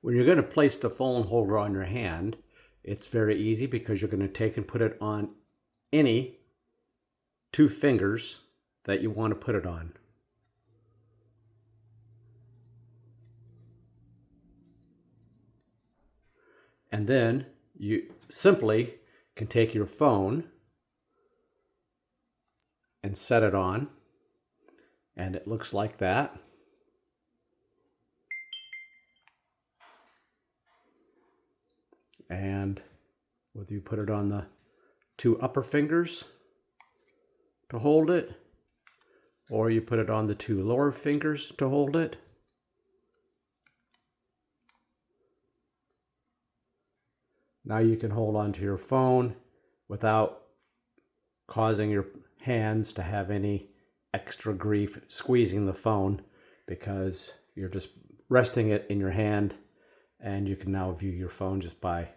When you're going to place the phone holder on your hand, it's very easy because you're going to take and put it on any two fingers that you want to put it on. And then you simply can take your phone and set it on, and it looks like that. And whether you put it on the two upper fingers to hold it, or you put it on the two lower fingers to hold it, now you can hold on to your phone without causing your hands to have any extra grief squeezing the phone, because you're just resting it in your hand, and you can now view your phone just by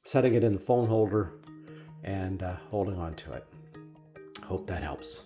setting it in the phone holder and holding on to it. Hope that helps.